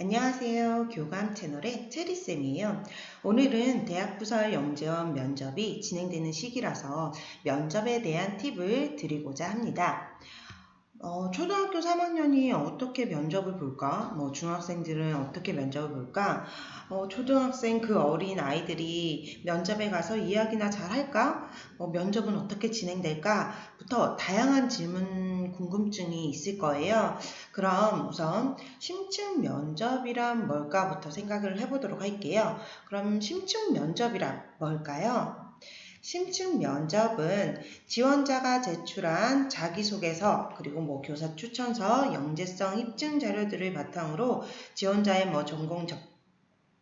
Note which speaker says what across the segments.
Speaker 1: 안녕하세요. 교감 채널의 체리쌤이에요. 오늘은 대학부설 영재원 면접이 진행되는 시기라서 면접에 대한 팁을 드리고자 합니다. 초등학교 3학년이 어떻게 면접을 볼까? 중학생들은 어떻게 면접을 볼까? 초등학생 그 어린 아이들이 면접에 가서 이야기나 잘 할까? 면접은 어떻게 진행될까? 부터 다양한 질문, 궁금증이 있을 거예요. 그럼 우선 심층 면접이란 뭘까부터 생각을 해보도록 할게요. 그럼 심층 면접이란 뭘까요? 심층 면접은 지원자가 제출한 자기소개서 그리고 교사 추천서, 영재성 입증 자료들을 바탕으로 지원자의 전공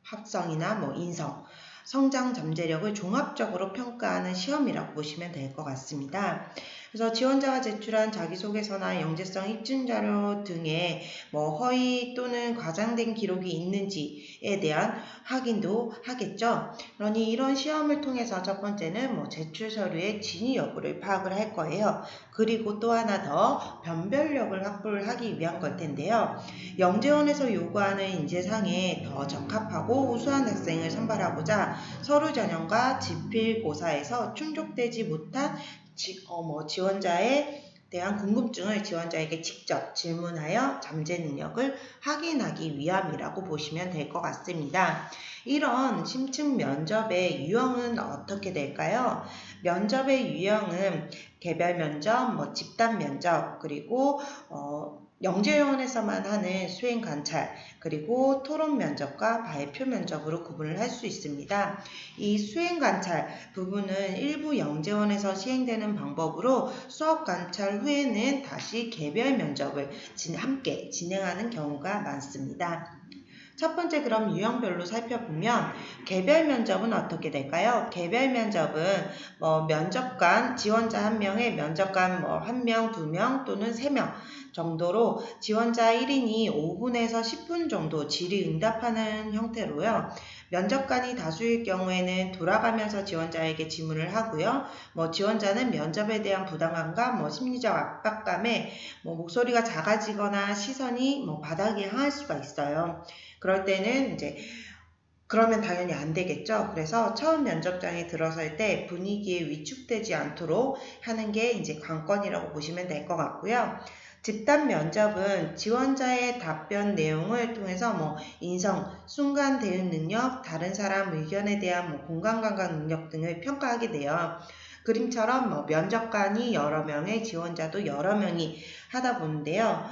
Speaker 1: 합성이나 인성, 성장 잠재력을 종합적으로 평가하는 시험이라고 보시면 될 것 같습니다. 그래서 지원자가 제출한 자기소개서나 영재성 입증자료 등의 허위 또는 과장된 기록이 있는지에 대한 확인도 하겠죠. 그러니 이런 시험을 통해서 첫 번째는 제출 서류의 진위 여부를 파악을 할 거예요. 그리고 또 하나 더 변별력을 확보를 하기 위한 걸 텐데요. 영재원에서 요구하는 인재상에 더 적합하고 우수한 학생을 선발하고자 서류 전형과 지필고사에서 충족되지 못한 지원자에 대한 궁금증을 지원자에게 직접 질문하여 잠재 능력을 확인하기 위함이라고 보시면 될 것 같습니다. 이런 심층 면접의 유형은 어떻게 될까요? 면접의 유형은 개별 면접, 집단 면접, 그리고 영재원에서만 하는 수행 관찰, 그리고 토론 면접과 발표 면접으로 구분을 할 수 있습니다. 이 수행 관찰 부분은 일부 영재원에서 시행되는 방법으로 수업 관찰 후에는 다시 개별 면접을 함께 진행하는 경우가 많습니다. 첫 번째 그럼 유형별로 살펴보면 개별 면접은 어떻게 될까요? 개별 면접은 면접관, 지원자 1명에 면접관 1명, 2명 또는 3명 정도로 지원자 1인이 5분에서 10분 정도 질의응답하는 형태로요. 면접관이 다수일 경우에는 돌아가면서 지원자에게 질문을 하고요. 지원자는 면접에 대한 부담감과 심리적 압박감에 목소리가 작아지거나 시선이 바닥에 향할 수가 있어요. 그럴 때는 그러면 당연히 안 되겠죠. 그래서 처음 면접장에 들어설 때 분위기에 위축되지 않도록 하는 게 관건이라고 보시면 될 것 같고요. 집단 면접은 지원자의 답변 내용을 통해서 인성, 순간 대응 능력, 다른 사람 의견에 대한 공감 감각 능력 등을 평가하게 돼요. 그림처럼 면접관이 여러 명의 지원자도 여러 명이 하다 보는데요.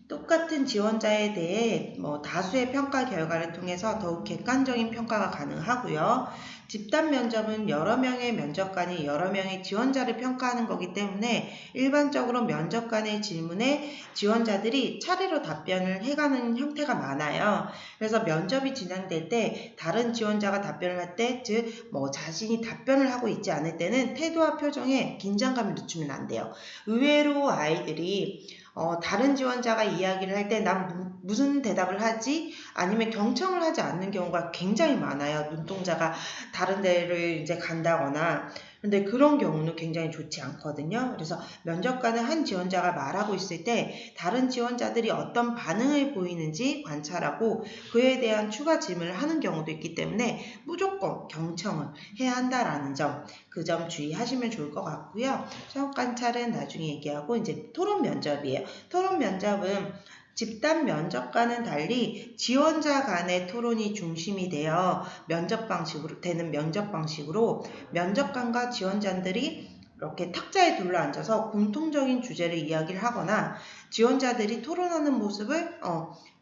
Speaker 1: 똑같은 지원자에 대해 다수의 평가 결과를 통해서 더욱 객관적인 평가가 가능하고요. 집단 면접은 여러 명의 면접관이 여러 명의 지원자를 평가하는 거기 때문에 일반적으로 면접관의 질문에 지원자들이 차례로 답변을 해가는 형태가 많아요. 그래서 면접이 진행될 때 다른 지원자가 답변을 할 때, 즉 자신이 답변을 하고 있지 않을 때는 태도와 표정에 긴장감을 늦추면 안 돼요. 의외로 아이들이 다른 지원자가 이야기를 할 때 난 무슨 대답을 하지? 아니면 경청을 하지 않는 경우가 굉장히 많아요. 눈동자가 다른 데를 간다거나. 근데 그런 경우는 굉장히 좋지 않거든요. 그래서 면접관은 한 지원자가 말하고 있을 때 다른 지원자들이 어떤 반응을 보이는지 관찰하고 그에 대한 추가 질문을 하는 경우도 있기 때문에 무조건 경청을 해야 한다라는 점, 그 점 주의하시면 좋을 것 같고요. 수업 관찰은 나중에 얘기하고 토론 면접이에요. 토론 면접은 집단 면접과는 달리 지원자 간의 토론이 중심이 되어 면접 방식으로 면접관과 지원자들이 이렇게 탁자에 둘러앉아서 공통적인 주제를 이야기를 하거나 지원자들이 토론하는 모습을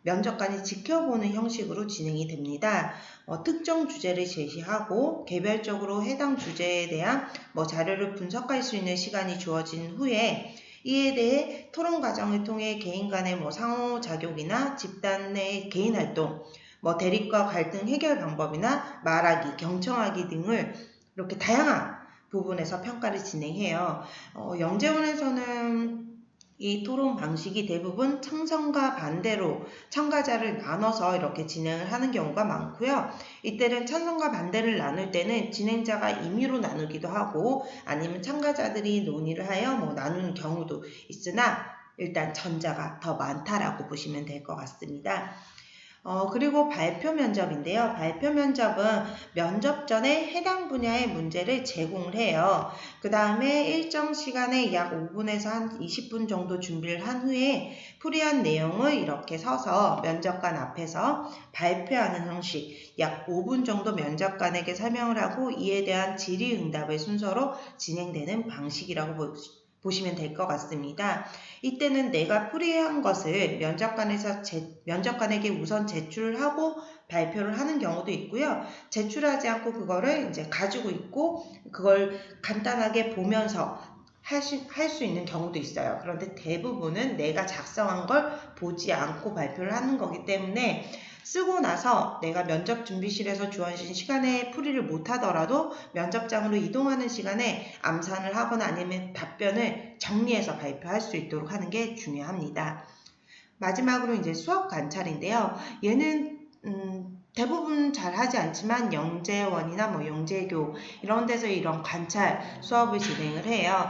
Speaker 1: 면접관이 지켜보는 형식으로 진행이 됩니다. 특정 주제를 제시하고 개별적으로 해당 주제에 대한 자료를 분석할 수 있는 시간이 주어진 후에 이에 대해 토론 과정을 통해 개인 간의 상호작용이나 집단 내 개인 활동, 대립과 갈등 해결 방법이나 말하기, 경청하기 등을 이렇게 다양한 부분에서 평가를 진행해요. 영재원에서는 이 토론 방식이 대부분 찬성과 반대로 참가자를 나눠서 이렇게 진행을 하는 경우가 많고요. 이때는 찬성과 반대를 나눌 때는 진행자가 임의로 나누기도 하고 아니면 참가자들이 논의를 하여 나누는 경우도 있으나 일단 전자가 더 많다라고 보시면 될 것 같습니다. 그리고 발표 면접인데요. 발표 면접은 면접 전에 해당 분야의 문제를 제공을 해요. 그 다음에 일정 시간에 약 5분에서 한 20분 정도 준비를 한 후에 풀이한 내용을 이렇게 서서 면접관 앞에서 발표하는 형식, 약 5분 정도 면접관에게 설명을 하고 이에 대한 질의응답의 순서로 진행되는 방식이라고 보시면 될 것 같습니다. 이때는 내가 풀이한 것을 면접관에게 우선 제출하고 발표를 하는 경우도 있고요. 제출하지 않고 그거를 이제 가지고 있고 그걸 간단하게 보면서 할 수 있는 경우도 있어요. 그런데 대부분은 내가 작성한 걸 보지 않고 발표를 하는 거기 때문에 쓰고 나서 내가 면접 준비실에서 주어진 시간에 풀이를 못하더라도 면접장으로 이동하는 시간에 암산을 하거나 아니면 답변을 정리해서 발표할 수 있도록 하는 게 중요합니다. 마지막으로 이제 수업 관찰인데요. 얘는 대부분 잘 하지 않지만 영재원이나 뭐 영재교 이런 데서 이런 관찰 수업을 진행을 해요.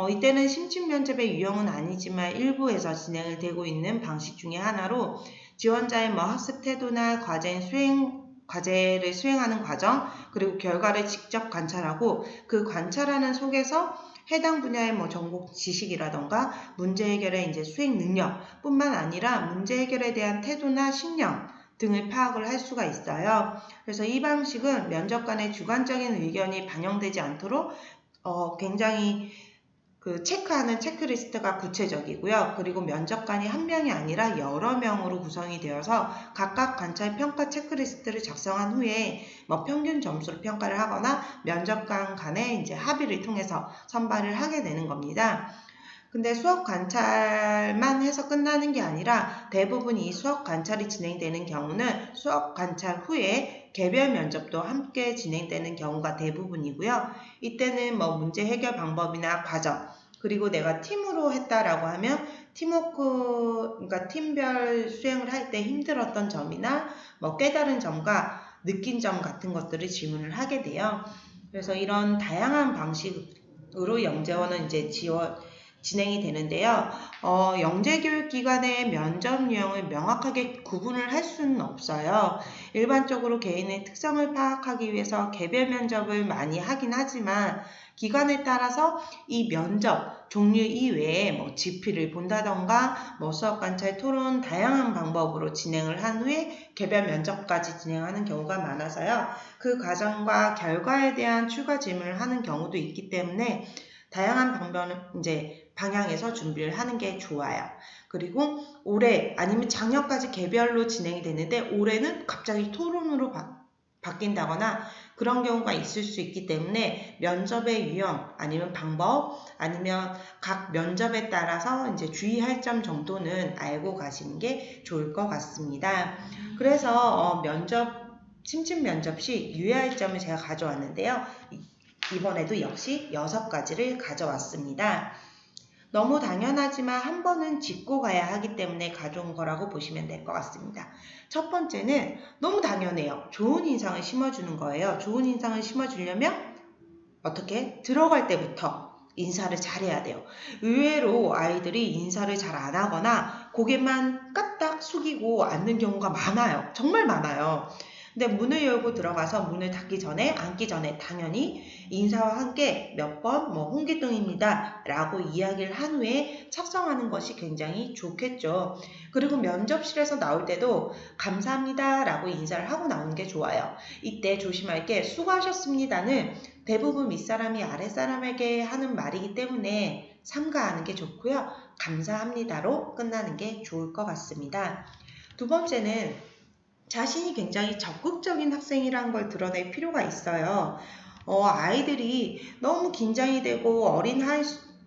Speaker 1: 이때는 심층 면접의 유형은 아니지만 일부에서 진행을 되고 있는 방식 중에 하나로 지원자의 뭐 학습 태도나 과제를 수행하는 과정, 그리고 결과를 직접 관찰하고 그 관찰하는 속에서 해당 분야의 뭐 전공 지식이라던가 문제 해결의 이제 수행 능력뿐만 아니라 문제 해결에 대한 태도나 신념 등을 파악을 할 수가 있어요. 그래서 이 방식은 면접관의 주관적인 의견이 반영되지 않도록 굉장히 체크하는 체크리스트가 구체적이고요. 그리고 면접관이 한 명이 아니라 여러 명으로 구성이 되어서 각각 관찰 평가 체크리스트를 작성한 후에 뭐 평균 점수로 평가를 하거나 면접관 간의 이제 합의를 통해서 선발을 하게 되는 겁니다. 근데 수업 관찰만 해서 끝나는 게 아니라 대부분 이 수업 관찰이 진행되는 경우는 수업 관찰 후에 개별 면접도 함께 진행되는 경우가 대부분이고요. 이때는 뭐 문제 해결 방법이나 과정, 그리고 내가 팀으로 했다라고 하면 팀워크, 그러니까 팀별 수행을 할 때 힘들었던 점이나 뭐 깨달은 점과 느낀 점 같은 것들을 질문을 하게 돼요. 그래서 이런 다양한 방식으로 영재원은 이제 진행이 되는데요. 영재교육기관의 면접 유형을 명확하게 구분을 할 수는 없어요. 일반적으로 개인의 특성을 파악하기 위해서 개별 면접을 많이 하긴 하지만 기관에 따라서 이 면접 종류 이외에 뭐 GP를 본다던가 뭐 수업 관찰 토론 다양한 방법으로 진행을 한 후에 개별 면접까지 진행하는 경우가 많아서요. 그 과정과 결과에 대한 추가 질문을 하는 경우도 있기 때문에 다양한 방향에서 준비를 하는 게 좋아요. 그리고 올해 아니면 작년까지 개별로 진행이 됐는데 올해는 갑자기 토론으로 바뀐다거나 그런 경우가 있을 수 있기 때문에 면접의 유형 아니면 방법 아니면 각 면접에 따라서 이제 주의할 점 정도는 알고 가시는 게 좋을 것 같습니다. 그래서 심층 면접 시 유의할 점을 제가 가져왔는데요. 이번에도 역시 6가지를 가져왔습니다. 너무 당연하지만 한 번은 짚고 가야 하기 때문에 가져온 거라고 보시면 될 것 같습니다. 첫 번째는 너무 당연해요. 좋은 인상을 심어주는 거예요. 좋은 인상을 심어주려면 어떻게? 들어갈 때부터 인사를 잘해야 돼요. 의외로 아이들이 인사를 잘 안 하거나 고개만 까딱 숙이고 앉는 경우가 많아요. 정말 많아요. 근데 문을 열고 들어가서 문을 닫기 전에 앉기 전에 당연히 인사와 함께 몇 번 홍길동입니다 라고 이야기를 한 후에 착성하는 것이 굉장히 좋겠죠. 그리고 면접실에서 나올 때도 감사합니다 라고 인사를 하고 나오는 게 좋아요. 이때 조심할 게 수고하셨습니다는 대부분 윗사람이 아랫사람에게 하는 말이기 때문에 삼가하는 게 좋고요. 감사합니다로 끝나는 게 좋을 것 같습니다. 두 번째는 자신이 굉장히 적극적인 학생이라는 걸 드러낼 필요가 있어요. 아이들이 너무 긴장이 되고 어린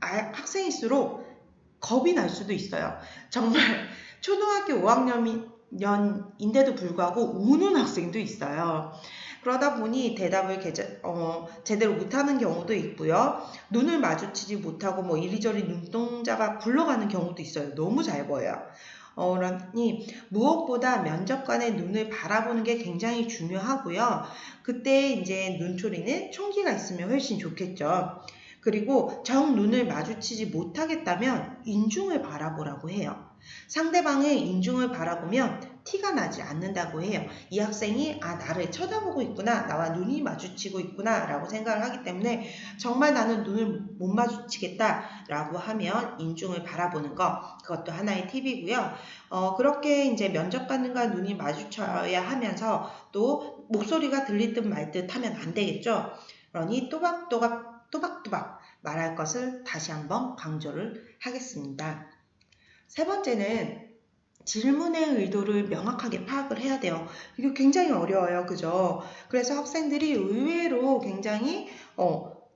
Speaker 1: 학생일수록 겁이 날 수도 있어요. 정말 초등학교 5학년인데도 불구하고 우는 학생도 있어요. 그러다 보니 대답을 제대로 못하는 경우도 있고요. 눈을 마주치지 못하고 이리저리 눈동자가 굴러가는 경우도 있어요. 너무 잘 보여요. 그러니 무엇보다 면접관의 눈을 바라보는 게 굉장히 중요하고요. 그때 이제 눈초리는 총기가 있으면 훨씬 좋겠죠. 그리고 정 눈을 마주치지 못하겠다면 인중을 바라보라고 해요. 상대방의 인중을 바라보면 티가 나지 않는다고 해요. 이 학생이 나를 쳐다보고 있구나, 나와 눈이 마주치고 있구나 라고 생각을 하기 때문에 정말 나는 눈을 못 마주치겠다 라고 하면 인중을 바라보는 거, 그것도 하나의 팁이고요. 그렇게 이제 면접관과 눈이 마주쳐야 하면서 또 목소리가 들릴 듯 말 듯 하면 안 되겠죠. 그러니 또박또박 말할 것을 다시 한번 강조를 하겠습니다. 세 번째는 질문의 의도를 명확하게 파악을 해야 돼요. 이게 굉장히 어려워요. 그죠? 그래서 학생들이 의외로 굉장히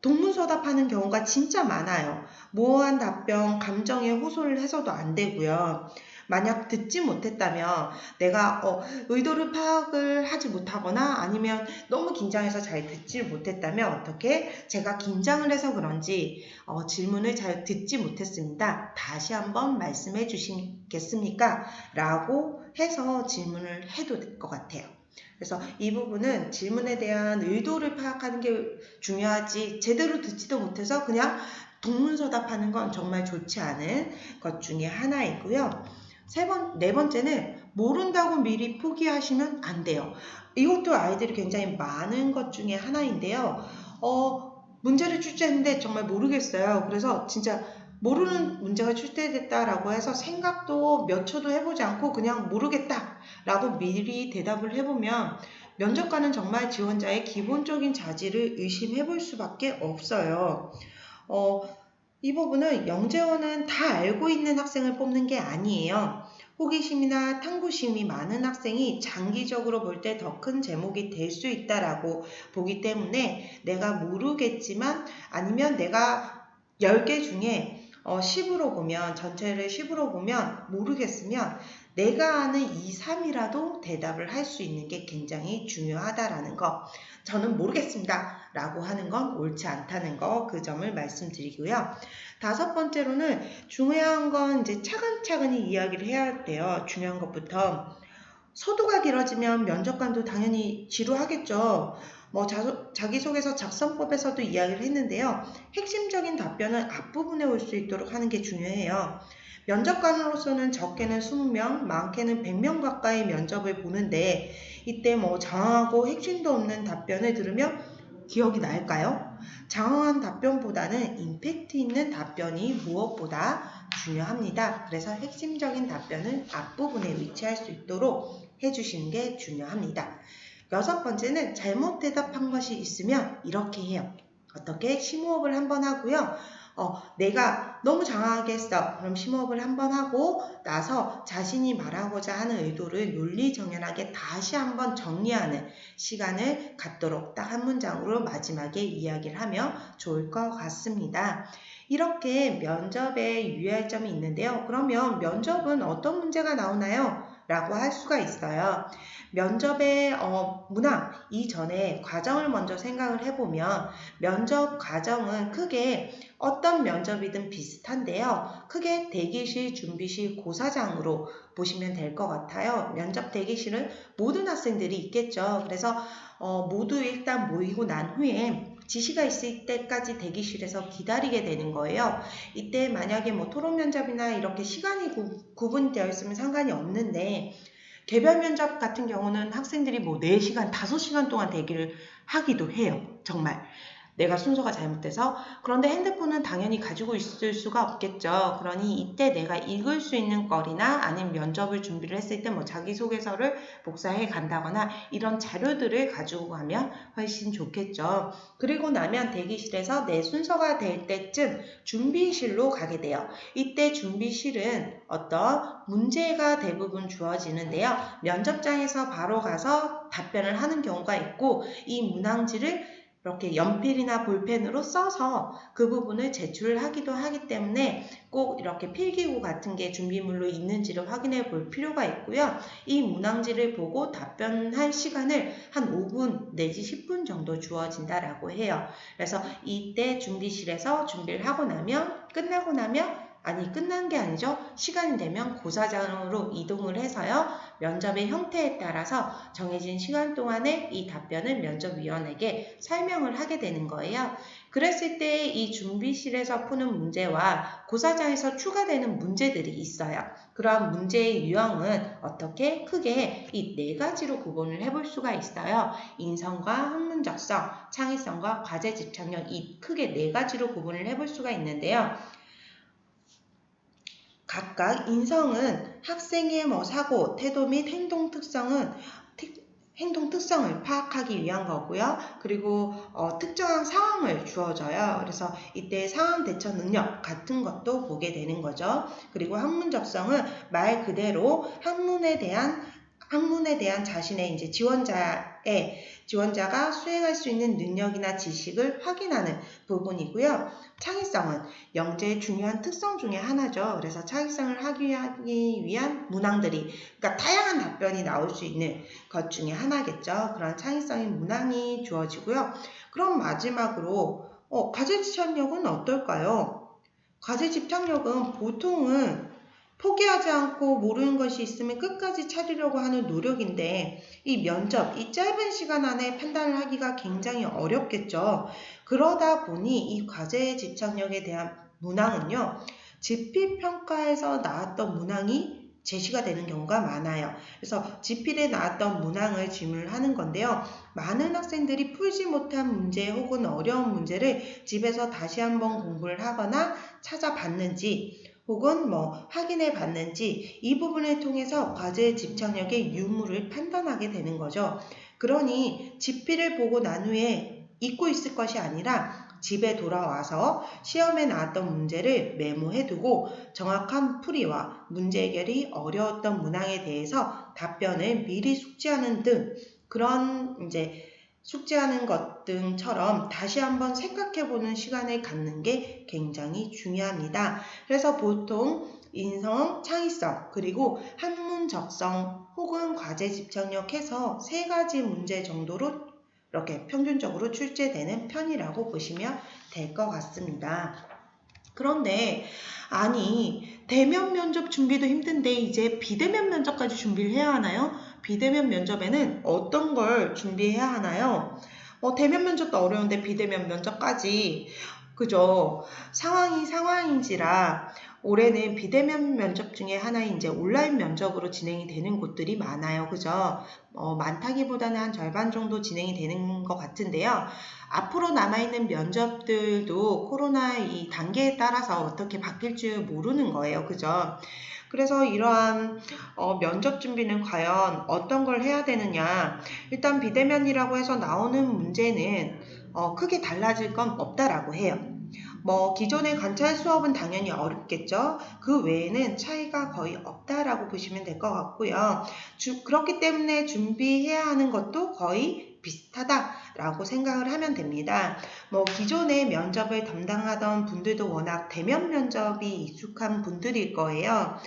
Speaker 1: 동문서답하는 경우가 진짜 많아요. 모호한 답변, 감정에 호소를 해서도 안 되고요. 만약 듣지 못했다면 내가 의도를 파악을 하지 못하거나 아니면 너무 긴장해서 잘 듣지 못했다면 어떻게 제가 긴장을 해서 그런지 질문을 잘 듣지 못했습니다. 다시 한번 말씀해 주시겠습니까? 라고 해서 질문을 해도 될 것 같아요. 그래서 이 부분은 질문에 대한 의도를 파악하는 게 중요하지 제대로 듣지도 못해서 그냥 동문서답하는 건 정말 좋지 않은 것 중에 하나이고요. 네 번째는 모른다고 미리 포기하시면 안 돼요. 이것도 아이들이 굉장히 많은 것 중에 하나인데요. 문제를 출제했는데 정말 모르겠어요. 그래서 진짜 모르는 문제가 출제됐다라고 해서 생각도 몇 초도 해보지 않고 그냥 모르겠다라고 미리 대답을 해보면 면접관은 정말 지원자의 기본적인 자질을 의심해볼 수밖에 없어요. 이 부분은 영재원은 다 알고 있는 학생을 뽑는 게 아니에요. 호기심이나 탐구심이 많은 학생이 장기적으로 볼 때 더 큰 제목이 될 수 있다라고 보기 때문에 내가 모르겠지만 아니면 내가 10개 중에 10으로 보면 전체를 10으로 보면 모르겠으면 내가 아는 2, 3이라도 대답을 할 수 있는 게 굉장히 중요하다라는 거. 저는 모르겠습니다 라고 하는 건 옳지 않다는 거, 그 점을 말씀드리고요. 다섯 번째로는 중요한 건 이제 차근차근히 이야기를 해야 돼요. 중요한 것부터. 서두가 길어지면 면접관도 당연히 지루하겠죠. 자기소개서 작성법에서도 이야기를 했는데요. 핵심적인 답변은 앞부분에 올 수 있도록 하는 게 중요해요. 면접관으로서는 적게는 20명, 많게는 100명 가까이 면접을 보는데 이때 장황하고 핵심도 없는 답변을 들으면 기억이 날까요? 장황한 답변보다는 임팩트 있는 답변이 무엇보다 중요합니다. 그래서 핵심적인 답변은 앞부분에 위치할 수 있도록 해주시는 게 중요합니다. 여섯 번째는 잘못 대답한 것이 있으면 이렇게 해요. 어떻게? 심호흡을 한번 하고요. 내가 너무 장황하게 했어. 그럼 심호흡을 한번 하고 나서 자신이 말하고자 하는 의도를 논리정연하게 다시 한번 정리하는 시간을 갖도록 딱 한 문장으로 마지막에 이야기를 하면 좋을 것 같습니다. 이렇게 면접에 유의할 점이 있는데요. 그러면 면접은 어떤 문제가 나오나요? 라고 할 수가 있어요. 면접의 문항 이전에 과정을 먼저 생각을 해보면 면접 과정은 크게 어떤 면접이든 비슷한데요. 크게 대기실, 준비실, 고사장으로 보시면 될 것 같아요. 면접 대기실은 모든 학생들이 있겠죠. 그래서 모두 일단 모이고 난 후에 지시가 있을 때까지 대기실에서 기다리게 되는 거예요. 이때 만약에 토론 면접이나 이렇게 시간이 구분되어 있으면 상관이 없는데 개별 면접 같은 경우는 학생들이 4시간, 5시간 동안 대기를 하기도 해요. 정말. 내가 순서가 잘못돼서. 그런데 핸드폰은 당연히 가지고 있을 수가 없겠죠. 그러니 이때 내가 읽을 수 있는 거리나 아니면 면접을 준비를 했을 때 자기소개서를 복사해 간다거나 이런 자료들을 가지고 가면 훨씬 좋겠죠. 그리고 나면 대기실에서 내 순서가 될 때쯤 준비실로 가게 돼요. 이때 준비실은 어떤 문제가 대부분 주어지는데요. 면접장에서 바로 가서 답변을 하는 경우가 있고 이 문항지를 이렇게 연필이나 볼펜으로 써서 그 부분을 제출을 하기도 하기 때문에 꼭 이렇게 필기구 같은 게 준비물로 있는지를 확인해 볼 필요가 있고요. 이 문항지를 보고 답변할 시간을 한 5분 내지 10분 정도 주어진다라고 해요. 그래서 이때 준비실에서 준비를 하고 나면 끝나고 나면 아니, 끝난 게 아니죠. 시간이 되면 고사장으로 이동을 해서요. 면접의 형태에 따라서 정해진 시간 동안에 이 답변을 면접위원에게 설명을 하게 되는 거예요. 그랬을 때 이 준비실에서 푸는 문제와 고사장에서 추가되는 문제들이 있어요. 그러한 문제의 유형은 어떻게 크게 이 네 가지로 구분을 해볼 수가 있어요. 인성과 학문적성, 창의성과 과제 집착력, 이 크게 네 가지로 구분을 해볼 수가 있는데요. 각각 인성은 학생의 사고, 태도 및 행동 특성을 파악하기 위한 거고요. 그리고 특정한 상황을 주어져요. 그래서 이때 상황 대처 능력 같은 것도 보게 되는 거죠. 그리고 학문적성은 말 그대로 학문에 대한 자신의 이제 지원자가 수행할 수 있는 능력이나 지식을 확인하는 부분이고요. 창의성은 영재의 중요한 특성 중에 하나죠. 그래서 창의성을 하기 위한 문항들이, 그러니까 다양한 답변이 나올 수 있는 것 중에 하나겠죠. 그런 창의성인 문항이 주어지고요. 그럼 마지막으로 과제 집착력은 어떨까요? 과제 집착력은 보통은 포기하지 않고 모르는 것이 있으면 끝까지 찾으려고 하는 노력인데 이 면접, 이 짧은 시간 안에 판단을 하기가 굉장히 어렵겠죠. 그러다 보니 이 과제 집착력에 대한 문항은요. 지필평가에서 나왔던 문항이 제시가 되는 경우가 많아요. 그래서 지필에 나왔던 문항을 질문을 하는 건데요. 많은 학생들이 풀지 못한 문제 혹은 어려운 문제를 집에서 다시 한번 공부를 하거나 찾아봤는지 혹은 확인해 봤는지 이 부분을 통해서 과제의 집착력의 유무를 판단하게 되는 거죠. 그러니 지필을 보고 난 후에 잊고 있을 것이 아니라 집에 돌아와서 시험에 나왔던 문제를 메모해두고 정확한 풀이와 문제 해결이 어려웠던 문항에 대해서 답변을 미리 숙지하는 등 그런 숙지하는 것 등처럼 다시 한번 생각해보는 시간을 갖는 게 굉장히 중요합니다. 그래서 보통 인성, 창의성, 그리고 학문적성 혹은 과제 집착력 해서 세 가지 문제 정도로 이렇게 평균적으로 출제되는 편이라고 보시면 될 것 같습니다. 그런데 아니, 대면 면접 준비도 힘든데 이제 비대면 면접까지 준비를 해야 하나요? 비대면 면접에는 어떤 걸 준비해야 하나요? 대면 면접도 어려운데 비대면 면접까지, 그죠? 상황이 상황인지라 올해는 비대면 면접 중에 하나인 이제 온라인 면접으로 진행이 되는 곳들이 많아요. 그죠? 많다기보다는 한 절반 정도 진행이 되는 것 같은데요. 앞으로 남아있는 면접들도 코로나 이 단계에 따라서 어떻게 바뀔지 모르는 거예요. 그죠? 그래서 이러한 면접 준비는 과연 어떤 걸 해야 되느냐. 일단 비대면이라고 해서 나오는 문제는 크게 달라질 건 없다라고 해요. 기존의 관찰 수업은 당연히 어렵겠죠. 그 외에는 차이가 거의 없다라고 보시면 될 것 같고요. 그렇기 때문에 준비해야 하는 것도 거의 비슷하다라고 생각을 하면 됩니다. 기존의 면접을 담당하던 분들도 워낙 대면 면접이 익숙한 분들일 거예요.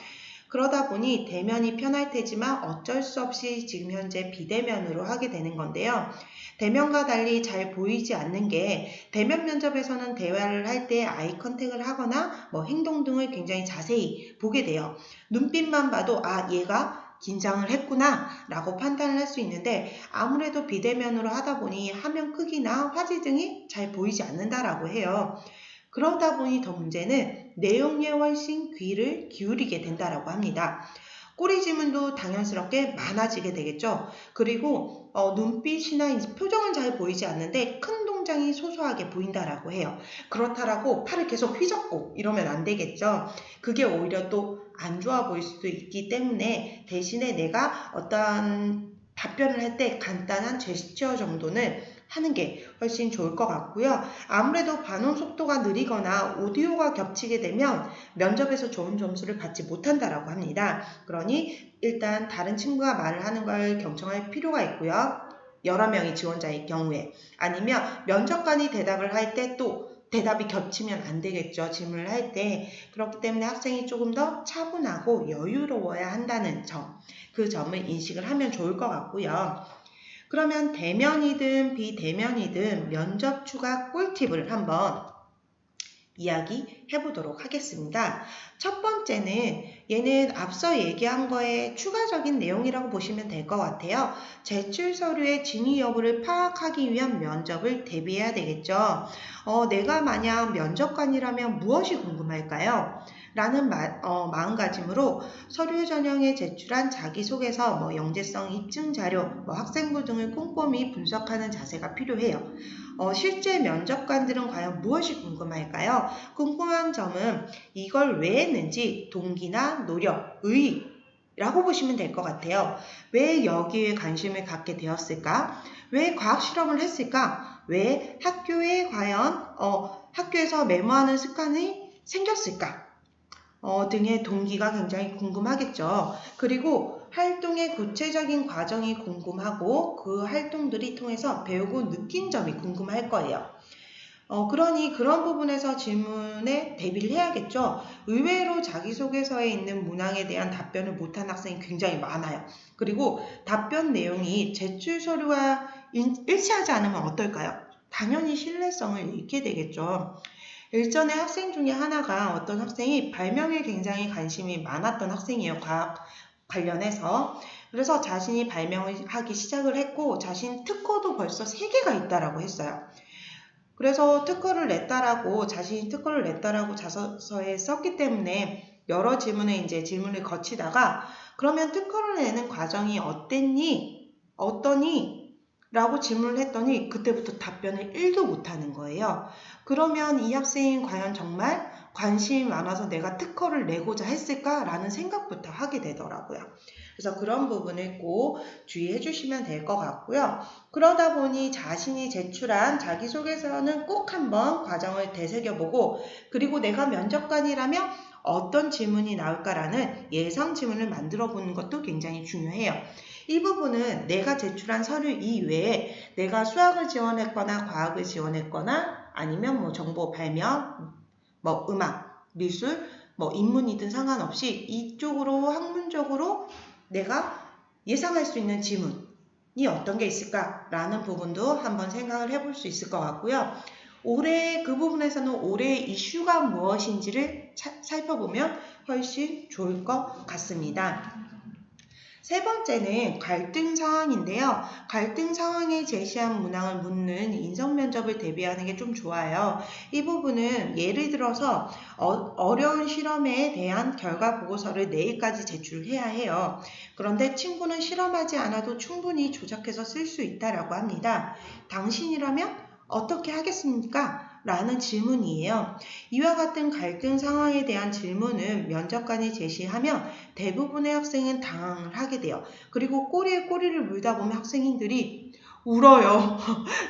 Speaker 1: 그러다 보니 대면이 편할 테지만 어쩔 수 없이 지금 현재 비대면으로 하게 되는 건데요. 대면과 달리 잘 보이지 않는 게 대면 면접에서는 대화를 할 때 아이 컨택을 하거나 행동 등을 굉장히 자세히 보게 돼요. 눈빛만 봐도 얘가 긴장을 했구나 라고 판단을 할 수 있는데 아무래도 비대면으로 하다 보니 화면 크기나 화질 등이 잘 보이지 않는다라고 해요. 그러다 보니 더 문제는 내용에 훨씬 귀를 기울이게 된다라고 합니다. 꼬리 질문도 당연스럽게 많아지게 되겠죠. 그리고 눈빛이나 표정은 잘 보이지 않는데 큰 동작이 소소하게 보인다라고 해요. 그렇다라고 팔을 계속 휘젓고 이러면 안 되겠죠. 그게 오히려 또 안 좋아 보일 수도 있기 때문에 대신에 내가 어떠한 답변을 할 때 간단한 제스처 정도는 하는 게 훨씬 좋을 것 같고요. 아무래도 반응 속도가 느리거나 오디오가 겹치게 되면 면접에서 좋은 점수를 받지 못한다라고 합니다. 그러니 일단 다른 친구가 말을 하는 걸 경청할 필요가 있고요. 여러 명의 지원자의 경우에 아니면 면접관이 대답을 할 때 또 대답이 겹치면 안 되겠죠. 질문을 할 때. 그렇기 때문에 학생이 조금 더 차분하고 여유로워야 한다는 점, 그 점을 인식을 하면 좋을 것 같고요. 그러면 대면이든 비대면이든 면접 추가 꿀팁을 한번 이야기해 보도록 하겠습니다. 첫 번째는 얘는 앞서 얘기한 거에 추가적인 내용이라고 보시면 될 것 같아요. 제출 서류의 진위 여부를 파악하기 위한 면접을 대비해야 되겠죠. 내가 만약 면접관이라면 무엇이 궁금할까요? 라는 마음가짐으로 서류 전형에 제출한 자기소개서, 영재성 입증 자료, 학생부 등을 꼼꼼히 분석하는 자세가 필요해요. 실제 면접관들은 과연 무엇이 궁금할까요? 궁금한 점은 이걸 왜 했는지 동기나 노력, 의의라고 보시면 될 것 같아요. 왜 여기에 관심을 갖게 되었을까? 왜 과학 실험을 했을까? 왜 학교에 과연 학교에서 메모하는 습관이 생겼을까? 등의 동기가 굉장히 궁금하겠죠. 그리고 활동의 구체적인 과정이 궁금하고 그 활동들이 통해서 배우고 느낀 점이 궁금할 거예요. 그러니 그런 부분에서 질문에 대비를 해야겠죠. 의외로 자기소개서에 있는 문항에 대한 답변을 못한 학생이 굉장히 많아요. 그리고 답변 내용이 제출 서류와 일치하지 않으면 어떨까요? 당연히 신뢰성을 잃게 되겠죠. 일전에 학생 중에 하나가 어떤 학생이 발명에 굉장히 관심이 많았던 학생이에요. 과학 관련해서. 그래서 자신이 발명을 하기 시작을 했고 자신 특허도 벌써 3개가 있다라고 했어요. 그래서 자신이 특허를 냈다라고 자서서에 썼기 때문에 여러 질문을 거치다가 그러면 특허를 내는 과정이 어떠니? 라고 질문을 했더니 그때부터 답변을 1도 못하는 거예요. 그러면 이 학생이 과연 정말 관심이 많아서 내가 특허를 내고자 했을까라는 생각부터 하게 되더라고요. 그래서 그런 부분을 꼭 주의해 주시면 될 것 같고요. 그러다 보니 자신이 제출한 자기소개서는 꼭 한번 과정을 되새겨보고 그리고 내가 면접관이라면 어떤 질문이 나올까라는 예상 질문을 만들어 보는 것도 굉장히 중요해요. 이 부분은 내가 제출한 서류 이외에 내가 수학을 지원했거나 과학을 지원했거나 아니면 정보 발명, 음악, 미술, 인문이든 상관없이 이쪽으로 학문적으로 내가 예상할 수 있는 질문이 어떤 게 있을까라는 부분도 한번 생각을 해볼 수 있을 것 같고요. 그 부분에서는 올해의 이슈가 무엇인지를 살펴보면 훨씬 좋을 것 같습니다. 세 번째는 갈등 상황인데요. 갈등 상황에 제시한 문항을 묻는 인성 면접을 대비하는 게 좀 좋아요. 이 부분은 예를 들어서 어려운 실험에 대한 결과 보고서를 내일까지 제출해야 해요. 그런데 친구는 실험하지 않아도 충분히 조작해서 쓸 수 있다라고 합니다. 당신이라면 어떻게 하겠습니까? 라는 질문이에요. 이와 같은 갈등 상황에 대한 질문은 면접관이 제시하면 대부분의 학생은 당황을 하게 돼요. 그리고 꼬리에 꼬리를 물다 보면 학생들이 울어요.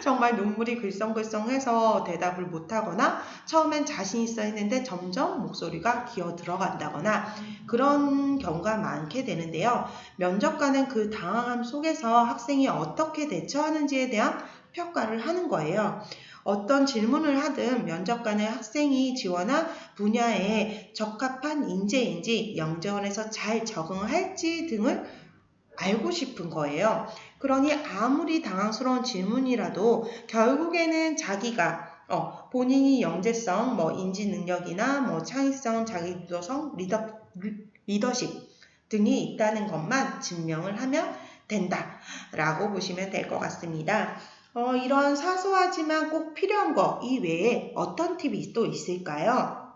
Speaker 1: 정말 눈물이 글썽글썽해서 대답을 못하거나 처음엔 자신 있어 했는데 점점 목소리가 기어 들어간다거나 그런 경우가 많게 되는데요. 면접관은 그 당황함 속에서 학생이 어떻게 대처하는지에 대한 평가를 하는 거예요. 어떤 질문을 하든 면접관은 학생이 지원한 분야에 적합한 인재인지 영재원에서 잘 적응할지 등을 알고 싶은 거예요. 그러니 아무리 당황스러운 질문이라도 결국에는 자기가 본인이 영재성, 인지 능력이나 창의성, 자기주도성, 리더십 등이 있다는 것만 증명을 하면 된다라고 보시면 될 것 같습니다. 이런 사소하지만 꼭 필요한 거 이외에 어떤 팁이 또 있을까요?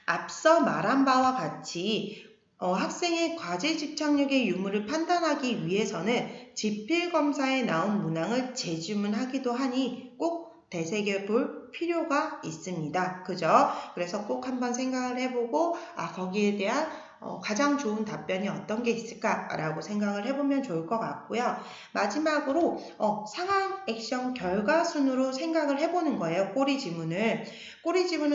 Speaker 1: 앞서 말한 바와 같이 학생의 과제 집착력의 유무를 판단하기 위해서는 지필검사에 나온 문항을 재주문하기도 하니 꼭 되새겨볼 필요가 있습니다. 그죠? 그래서 꼭 한번 생각을 해보고 거기에 대한 가장 좋은 답변이 어떤 게 있을까라고 생각을 해보면 좋을 것 같고요. 마지막으로 상황, 액션, 결과 순으로 생각을 해보는 거예요. 꼬리 지문을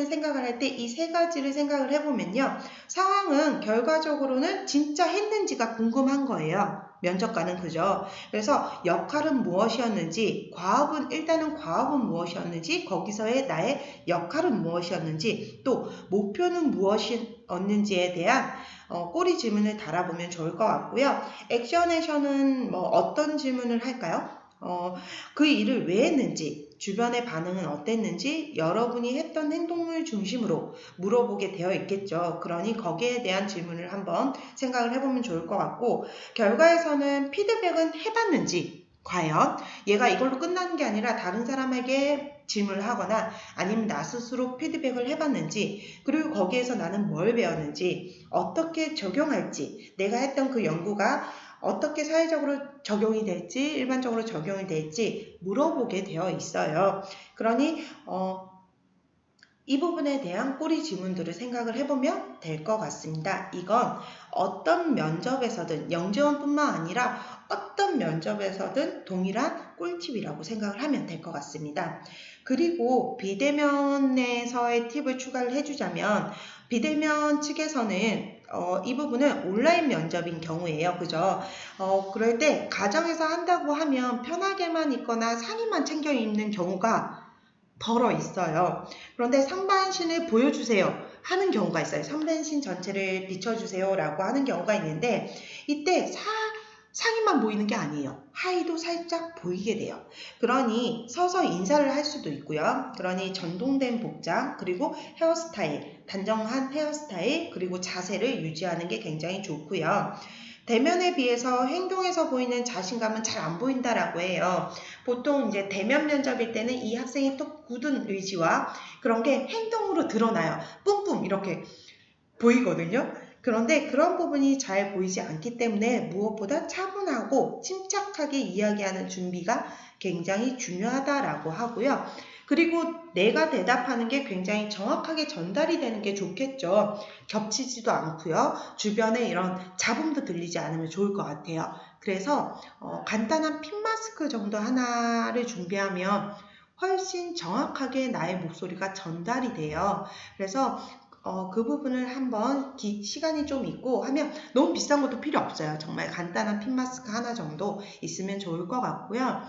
Speaker 1: 생각을 할 때 이 세 가지를 생각을 해보면요. 상황은 결과적으로는 진짜 했는지가 궁금한 거예요. 면접관은 그죠. 그래서 역할은 무엇이었는지, 일단은 과업은 무엇이었는지, 거기서의 나의 역할은 무엇이었는지, 또 목표는 무엇이었는지에 대한 꼬리 질문을 달아보면 좋을 것 같고요. 액션에서는 어떤 질문을 할까요? 그 일을 왜 했는지, 주변의 반응은 어땠는지 여러분이 했던 행동을 중심으로 물어보게 되어 있겠죠. 그러니 거기에 대한 질문을 한번 생각을 해보면 좋을 것 같고, 결과에서는 피드백은 해봤는지, 과연 얘가 이걸로 끝나는 게 아니라 다른 사람에게 질문을 하거나 아니면 나 스스로 피드백을 해봤는지, 그리고 거기에서 나는 뭘 배웠는지, 어떻게 적용할지, 내가 했던 그 연구가 어떻게 사회적으로 적용이 될지, 일반적으로 적용이 될지 물어보게 되어 있어요. 그러니 이 부분에 대한 꼬리 지문들을 생각을 해보면 될 것 같습니다. 이건 어떤 면접에서든, 영재원뿐만 아니라 어떤 면접에서든 동일한 꿀팁이라고 생각을 하면 될 것 같습니다. 그리고 비대면에서의 팁을 추가를 해주자면, 비대면 측에서는 이 부분은 온라인 면접인 경우예요. 그죠? 그럴 때 가정에서 한다고 하면 편하게만 있거나 상의만 챙겨 입는 경우가 덜어 있어요. 그런데 상반신을 보여주세요 하는 경우가 있어요. 상반신 전체를 비춰주세요 라고 하는 경우가 있는데, 이때 상의만 보이는 게 아니에요. 하의도 살짝 보이게 돼요. 그러니 서서 인사를 할 수도 있고요. 그러니 전동된 복장, 그리고 헤어스타일, 단정한 헤어스타일, 그리고 자세를 유지하는 게 굉장히 좋고요. 대면에 비해서 행동에서 보이는 자신감은 잘 안 보인다라고 해요. 보통 이제 대면 면접일 때는 이 학생이 또 굳은 의지와 그런 게 행동으로 드러나요. 뿜뿜 이렇게 보이거든요. 그런데 그런 부분이 잘 보이지 않기 때문에 무엇보다 차분하고 침착하게 이야기하는 준비가 굉장히 중요하다라고 하고요. 그리고 내가 대답하는 게 굉장히 정확하게 전달이 되는 게 좋겠죠. 겹치지도 않고요. 주변에 이런 잡음도 들리지 않으면 좋을 것 같아요. 그래서 간단한 핀 마스크 정도 하나를 준비하면 훨씬 정확하게 나의 목소리가 전달이 돼요. 그래서 그 부분을 한번 시간이 좀 있고 하면 너무 비싼 것도 필요 없어요. 정말 간단한 핀 마스크 하나 정도 있으면 좋을 것 같고요.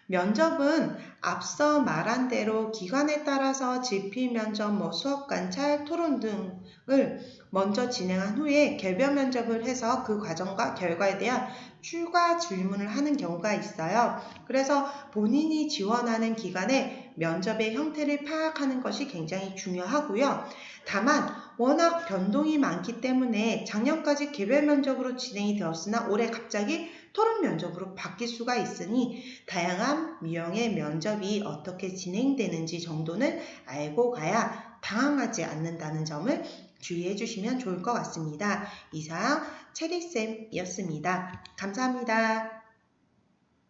Speaker 1: 면접은 앞서 말한 대로 기관에 따라서 지필 면접, 수업 관찰, 토론 등을 먼저 진행한 후에 개별 면접을 해서 그 과정과 결과에 대한 추가 질문을 하는 경우가 있어요. 그래서 본인이 지원하는 기관의 면접의 형태를 파악하는 것이 굉장히 중요하고요. 다만 워낙 변동이 많기 때문에 작년까지 개별 면접으로 진행이 되었으나 올해 갑자기 토론 면접으로 바뀔 수가 있으니 다양한 유형의 면접이 어떻게 진행되는지 정도는 알고 가야 당황하지 않는다는 점을 주의해 주시면 좋을 것 같습니다. 이상 체리쌤이었습니다. 감사합니다.